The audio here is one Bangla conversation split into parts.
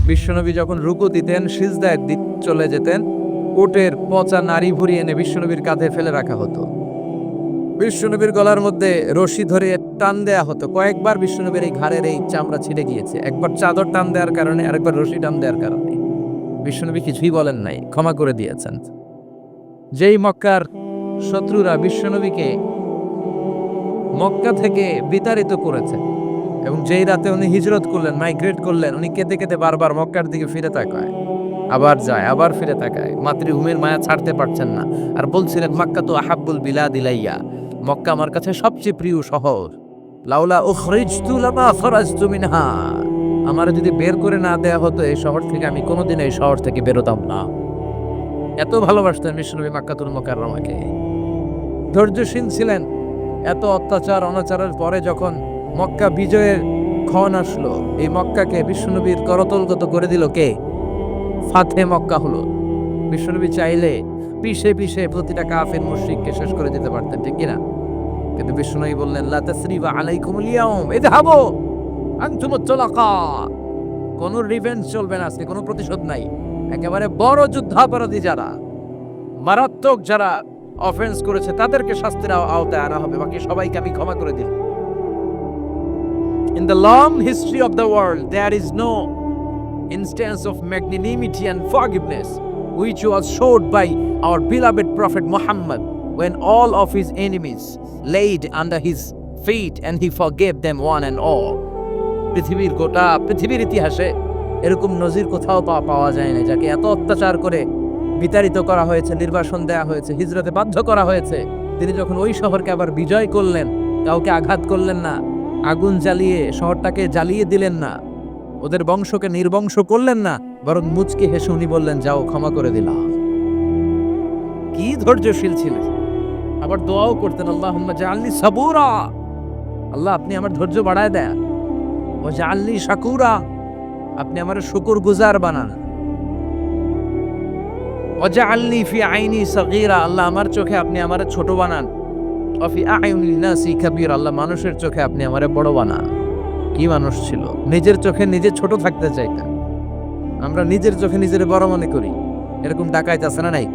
বিশ্বনবী যখন রুকু দিতেন, সিজদায় চলে যেতেন, উটের পচা নাড়ি ভুড়ি এনে বিশ্বনবীর কাঁধে ফেলে রাখা হতো। বিশ্বনবীর গলার মধ্যে রশি ধরে টান দেয়া হতো। কয়েকবার বিশ্বনবীর এই ঘাড়ের এই চামড়া ছিঁড়ে গিয়েছে, একবার চাদর টান দেওয়ার কারণে, আরেকবার রশি টান দেওয়ার কারণে। বিশ্বনবী কিছুই বলেন নাই, ক্ষমা করে দিয়েছেন। যেই মক্কার শত্রুরা বিশ্বনবীকে মক্কা থেকে বিতাড়িত করেছে এবং যেই রাতে উনি হিজরত করলেন, মাইগ্রেট করলেন, উনি কেঁদে কেঁদে বারবার মক্কার দিকে ফিরে তাকায়, আবার যায়, আবার ফিরে তাকায়, মাতৃভূমির মায়া ছাড়তে পারছেন না। আর বলছিলেন, মক্কা তো আহাব্বুল বিলাদ ইলাইয়া, মক্কা আমার কাছে সবচেয়ে প্রিয় শহর। লাউলা উখরিজতু লামা খরাজতু মিনহা, আমার যদি বের করে না দেয়া হতো এই শহর থেকে, আমি কোনোদিন এই শহর থেকে বেরোতাম না। এত ভালোবাসতেন বিশ্বনবী মক্কাতুল মুকাররমাকে। ধৈর্যশীল ছিলেন। এত অত্যাচার অনাচারের পরে যখন মক্কা বিজয়ের ক্ষণ আসলো, এই মক্কাকে বিশ্বনবীর করতলগত করে দিল কে? ফাতে মক্কা হলো। বিশ্বনবী চাইলে পিষে পিষে প্রতিটা কাফের মুশরিককে শেষ করে দিতে পারতেন, ঠিক কিনা? কিন্তু বিশ্বনবী বললেন, লা তাসরিবা আলাইকুমুল ইয়াউম ইযহাবু আনতুমুত তুলাকা, কোনো রিভেঞ্জ চলবে না আজকে, কোনো প্রতিশোধ নাই। একেবারে বড় যুদ্ধাপরাধী যারা, মারাত্মক যারা অফেন্স করেছে, তাদেরকে শাস্তির আওতায় আনা হবে, বাকি সবাইকে আমি ক্ষমা করে দিলাম। In the long history of the world, there is no instance of magnanimity and forgiveness which was showed by our beloved Prophet Muhammad when all of his enemies laid under his feet and he forgave them one and all. পৃথিবীর ইতিহাসে এরকম নজির কোথাও পাওয়া যায় না, যাকে এত অত্যাচার করে বিতাড়িত করা হয়েছে, নির্বাসন দেয়া হয়েছে, হিজরতে বাধ্য করা হয়েছে। তিনি যখন ওই শহরকে আবার বিজয় করলেন, কাউকে আঘাত করলেন না, আগুন জ্বালিয়ে শহরটাকে জ্বালিয়ে দিলেন না, ওদের বংশকে নির্বংশ করলেন না, বরং মুচকি হেসে উনি বললেন, যাও, ক্ষমা করে দিলাম। কি ধৈর্যশীল ছিলেন। আবার দোয়াও করতেন, আল্লাহুম্মা জাআলনি সাবুরা, আল্লাহ আপনি আমার ধৈর্য বাড়ায় দেন, ওয়া জাআলনি শাকুরা, আপনি আমার শুকরগুজার বানান, ওয়া জাআলনি ফি আইনি সাগীরা, আল্লাহ আমার চোখে আপনি আমারে ছোট বানান, ওয়া ফি আইউনিন নাসি কাবীরা, আল্লাহ মানুষের চোখে আপনি আমারে বড় বানান। কি মানুষ ছিল, নিজের চোখে নিজে ছোট থাকতে চাইতেন। আমরা নিজের চোখে নিজের বড় মনে করি, এরকম ডাকাইত আছে না নাই?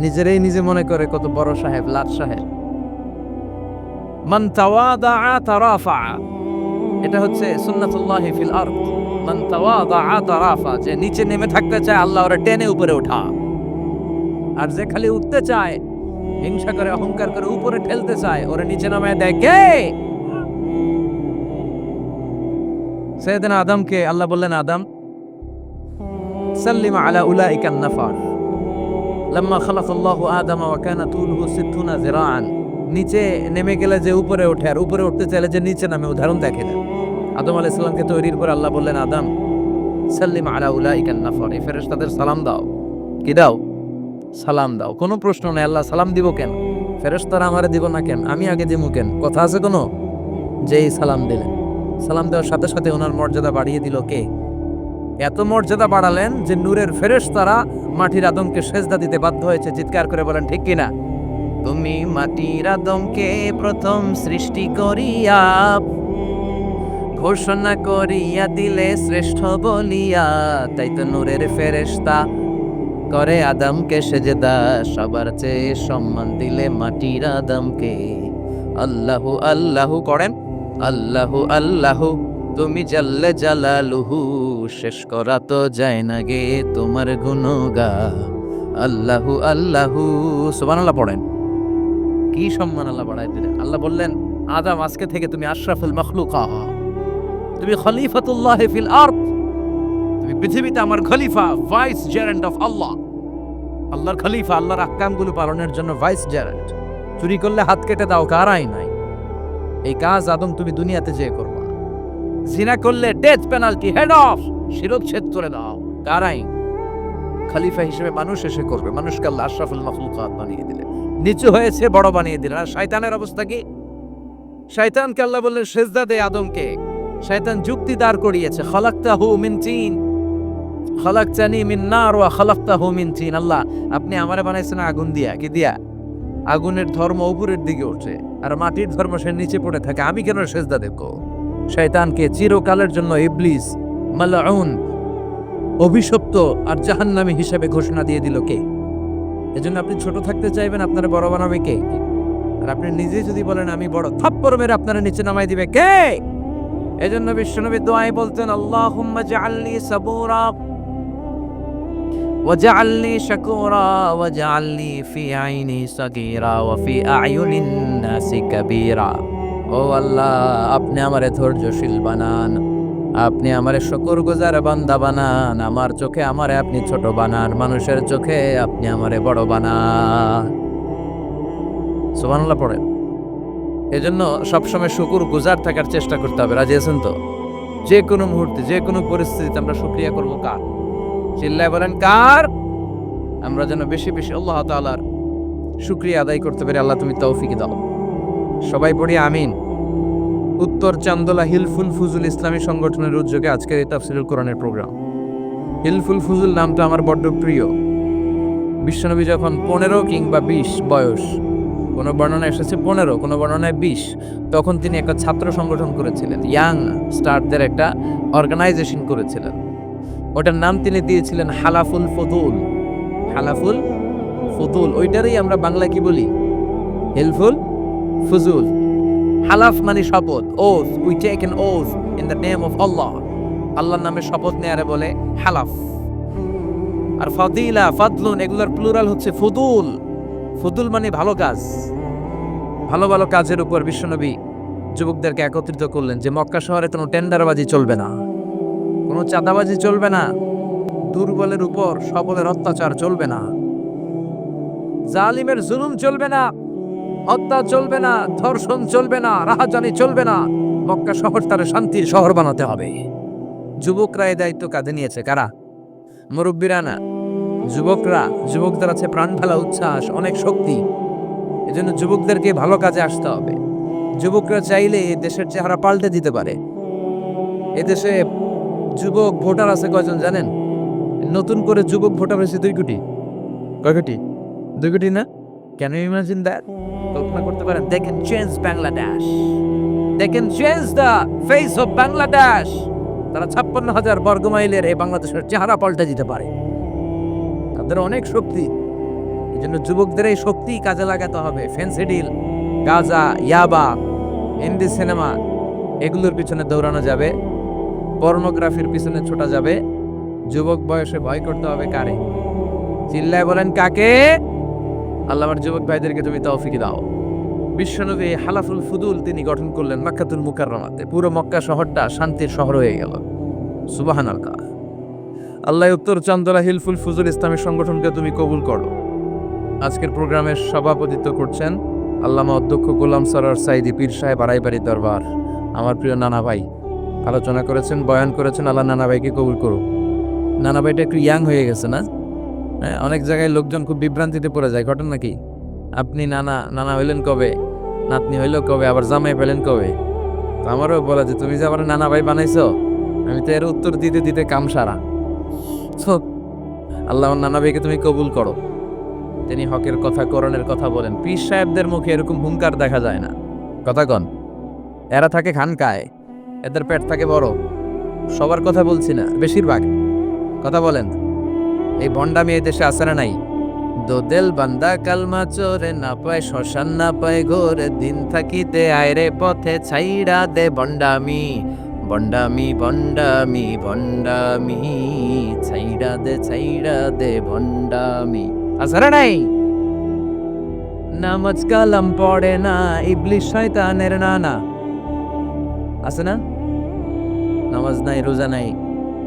নিজেরাই নিজে মনে করে কত বড় সাহেব, লাট সাহেব। মান তাওয়াদা তারাফা, এটা হচ্ছে সুন্নাতুল্লাহি ফিল আরদ। মান তাওয়াদা তারাফা, যে নিচে নেমে থাকতে চায় আল্লাহ ওরে টেনে উপরে ওঠা, আর যে খালি উঠতে চায়, হিংসা করে অহংকার করে উপরে ঠেলতে চায়, ওরে নিচে নামায় দেয় কে? সাইয়েদনা আদমকে আল্লাহ বললেন, আদম সাল্লিম আলা উলাইকান নাফার লাম্মা খালাকাল্লাহু আদম ওয়া কানা তুলহু 60 যিরাআন। নিচে নেমে গেলে যে উপরে ওঠে, আর উপরে উঠতে চাইলে যে নিচে নামে, উদাহরণ দেখেন। আদম আলাইহিস সালামকে তৈরির পর আল্লাহ বললেন, আদম সাল্লিম আলা উলাইকান নাফার, এই ফেরেশতাদের সালাম দাও। কি দাও? সালাম দাও। কোনো প্রশ্ন নাই, আল্লাহ সালাম দিব কেন? ফেরেশতারা আমারে দিব না কেন? আমি আগে দিব কেন? কথা আছে কোনো? যেই সালাম দিলেন, সালাম দেওয়ার সাথে সাথে ওনার মর্যাদা বাড়িয়ে দিল কে? এত মর্যাদা বাড়ালেন যে নূরের ফেরেশতারা মাটির আদমকে সেজদা দিতে বাধ্য হয়েছে। চিৎকার করে বলেন ঠিক কিনা? তুমি মাটির আদমকে প্রথম সৃষ্টি করিয়া ঘোষণা করিয়া দিলে শ্রেষ্ঠ বলিয়া, তাই তো নূরের ফেরেশতা করে আদমকে সেজদা, সবার চেয়ে সম্মান দিলে মাটির আদমকে। আল্লাহু আল্লাহু করেন, আল্লাহু আল্লাহু, তুমি জাল্লে জালালুহু, শেষ করা তো যায় না গে তোমার গুণগান। আল্লাহু আল্লাহু, সুবহানাল্লাহ পড়েন। কি সম্মান আল্লাহ বাড়ায় দিলেন। আল্লাহ বললেন, আদম আজকে থেকে তুমি আশরাফুল মাখলুকা, তুমি খলিফাতুল্লাহ ফিল আরদ, তুমি পৃথিবীতে আমার খলিফা, ভাইস জেরেন্ট অফ আল্লাহ। আল্লাহর খলিফা, আল্লাহর আহকামগুলো পালনের জন্য ভাইস জেরেন্ট। চুরি করলে হাত কেটে দাও, কারাই নাই। এই কাজ আদম তুমি দুনিয়াতে যেয়ে করবা। জিনা করলে ডেথ পেনাল্টি, হেড অফ, শিরচ্ছেদ করে দাও, কারাই। খলিফা হিসেবে মানুষ এসে করবে। মানুষকে আল্লাহ আশরাফুল মাখলুকাত বানিয়ে দিলেন, নিচু হয়েছে বড় বানিয়ে দিলেন। আর শয়তানের অবস্থা কি? শয়তানকে আল্লাহ বললেন সেজদা দে আদমকে। শয়তান যুক্তি দাঁড় করিয়েছে, খালাকতাহু মিন তিন, খালাকতানি মিন নার ওয়া খালাকতাহু মিন তিন। আল্লাহ আপনি আমারে বানাইছেন আগুন দিয়া, কি দিয়া? আগুনের ধর্ম উপরের দিকে ওঠে, আর মাটির ধর্ম সে নিচে পড়ে থাকে, আমি কেন সেজদা দেব? শয়তানকে চিরকালের জন্য ইবলিস মালউন অভিশপ্ত আর জাহান্নামী হিসেবে ঘোষণা দিয়ে দিল কে? এজন্য আপনি ছোট থাকতে চাইবেন, আপনারা বড় বানাবে কে? আর আপনি নিজে যদি বলেন আমি বড়, থাপ্পড় মেরে আপনারা নিচে নামাই দিবে কে? এজন্য বিশ্বনবী দোয়ায় বলতেন, আল্লাহুম্মা জাআলনি সাবুরা ওয়াজআলনি শাকুরা ওয়াজআলনি ফি আইনি সাগীরা ওয়া ফি আ'য়ুনিন নাসি কাবীরা। ও আল্লাহ, আপনি আমারে ধৈর্যশীল বানান, আপনি আমারে শুকরগুজার বান্দা বানান, আমার চোখে আমারে আপনি ছোট বানান, মানুষের চোখে আপনি আমারে বড় বানান। সুবহানাল্লাহ পড়েন। এজন্য সবসময় শুকরগুজার থাকার চেষ্টা করতে হবে। রাজি আছেন তো? যে কোনো মুহূর্তে, যে কোনো পরিস্থিতিতে আমরা শুকরিয়া করব কার? চিল্লায় বলেন কার? আমরা যেন বেশি বেশি আল্লাহ তাআলার শুকরিয়া আদায় করতে পারি। আল্লাহ তুমি তৌফিক দাও। সবাই পড়ি আমিন। উত্তর চান্দোলা হিলফুল ফুজুল ইসলামী সংগঠনের উদ্যোগে আজকের এই তাফসীরুল কোরআনের প্রোগ্রাম। হিলফুল ফুজুল নামটা আমার বড্ড প্রিয়। বিশ্বনবী যখন 15 কিংবা 20 বয়স, কোনো বর্ণনায় এসেছে 15, কোনো বর্ণনায় 20, তখন তিনি একটা ছাত্র সংগঠন করেছিলেন, ইয়াং স্টারদের একটা অর্গানাইজেশন করেছিলেন। ওটার নাম তিনি দিয়েছিলেন হালাফুল ফুদুল। হালাফুল ফুদুল, ওইটারই আমরা বাংলা কি বলি? হিলফুল ফুজুল। হালাফ মানে শপথ, oath, we take an oath in the name of Allah. আল্লাহর নামে শপথ নেয়ারে বলে হালাফ। আর ফাদিলা, ফাদলুন, এগুলোর প্লুরাল হচ্ছে ফুদুল। ফুদুল মানে ভালো কাজ। ভালো ভালো কাজের উপর বিশ্বনবী যুবকদেরকে একত্রিত করলেন যে মক্কা শহরে কোনো টেন্ডারবাজি চলবে না, কোনো চাঁদাবাজি চলবে না, দুর্বলের উপর সবলের অত্যাচার চলবে না, জালিমের জুলুম চলবে না, হত্যা চলবে না, ধর্ষণ চলবে না, রাহাজানি চলবে না। মক্কা শহর তার শান্তির শহর বানাতে হবে। যুবকরা এই দায়িত্ব কাঁধে নিয়েছে। কারা? মুরব্বীরা না, যুবকরা। যুবকদের আছে প্রাণ ঢালা উচ্ছ্বাস, অনেক শক্তি। এজন্য যুবকদেরকে ভালো কাজে আসতে হবে। যুবকরা চাইলে দেশের চেহারা পাল্টে দিতে পারে। এদেশে যুবক ভোটার আছে কয়জন জানেন? নতুন করে যুবক ভোটার হয়েছে 2 কোটি। কয় কোটি? 2 কোটি না? Can you imagine that? কল্পনা করতে পারেন? They can change Bangladesh, they can change the face of Bangladesh. তারা 56,000 বর্গমাইলের এই বাংলাদেশের চেহারা পাল্টে দিতে পারে। তাদের অনেক শক্তি। এই জন্য যুবকদের এই শক্তি কাজে লাগাতে হবে। ফেন্সিডিল, গাঁজা, ইয়াবা, হিন্দি সিনেমা, এগুলোর পিছনে দৌড়ানো যাবে, পর্নোগ্রাফির পিছনে ছোটা যাবে। যুবক বয়সে ভয় করতে হবে কারে? চিল্লায় বলেন কাকে? আল্লাহ আমার যুবক ভাইদেরকে তুমি তৌফিক দাও। বিশ্বনবী হালাফুল ফুদুল তিনি গঠন করলেন মক্কাতুল মুকাররমাতে। পুরো মক্কা শহরটা শান্তির শহর হয়ে গেল। সুবহানাল্লাহ। আল্লাহ উত্তর চান্দোলা হিলফুল ফুজুল ইসলামী সংগঠনকে তুমি কবুল করো। আজকের প্রোগ্রামের সভাপতিত্ব করছেন আল্লামা অধ্যক্ষ গোলাম সরোয়ার সাইদি পীর সাহেব, আড়াইবাড়ি দরবার। আমার প্রিয় নানা ভাই আলোচনা করেছেন, বয়ান করেছেন। আল্লাহ নানা ভাইকে কবুল করুক। নানা ভাইটা একটু ইয়াং হয়ে গেছে না? হ্যাঁ, অনেক জায়গায় লোকজন খুব বিভ্রান্তিতে পড়ে যায়। ঘটনা কি? আপনি নানা হইলেন কবে, নাতনি হইল কবে, আবার জামাই পেলেন কবে? তো আমারও বলা যে তুমি যে আমার নানা ভাই বানাইছো, আমি তো এর উত্তর দিতে দিতে কাম সারা। আল্লাহ আমার নানা ভাইকে তুমি কবুল করো। তিনি হকের কথা, কোরআনের কথা বলেন। পীর সাহেবদের মুখে এরকম হুঙ্কার দেখা যায় না। কথা কন। এরা থাকে খানকায়, এদের পেট থাকে বড়। সবার কথা বলছি না, বেশিরভাগ কথা বলেন। এই ভণ্ডামি এই দেশে আছে না নাই? দোদেল বান্দা কালমা চোরে, না পায় শ্মশান না পায় ঘোরে, দিন থাকিতে আয়রে পথে ছাইড়া দে ভণ্ডামি, ভণ্ডামি ভণ্ডামি ভণ্ডামি, ছাইড়া দে ভণ্ডামি। আছে না নাই? নামাজ কালাম পড়ে না, ইবলিশ শয়তানের নানা। আছে না? নামাজ নাই, রোজা নাই,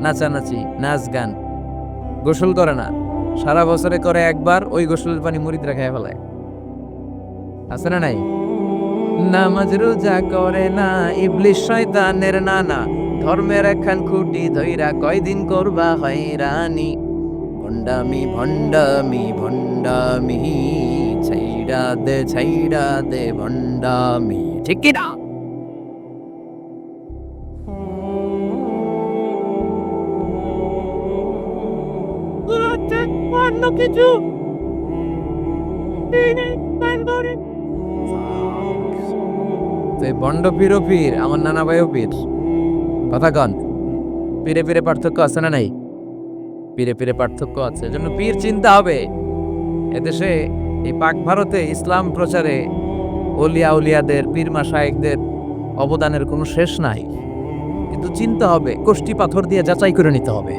নাচানাচি, নাচ গান, গোসল করে না, সারা বছরে করে একবার, ওই গোসলের পানি মুরিদরা খেয়ে ফেলায়। আছে না নাই? নামাজ রোজা করে না, ইবলিশ শয়তানের নানা, ধর্মের একখান খুঁটি ধইরা কয়দিন করবা হয়রানি, ভণ্ডামি ভণ্ডামি ভণ্ডামি, ছাইড়া দে ভণ্ডামি। ঠিক কি না? অন্য কিছু বন্ড পীর ও পীর, আমার নানা ভাইও পীর। কথা কন। পীরে পীরে পার্থক্য আছে না নাই? পীরে পীরে পার্থক্য আছে, এজন্য পীর চিন্তা হবে। এদেশে এই পাক ভারতে ইসলাম প্রচারে ওলিয়া উলিয়াদের পীর মাশায়েখদের অবদানের কোনো শেষ নাই, কিন্তু চিন্তা হবে, কষ্টি পাথর দিয়ে যাচাই করে নিতে হবে।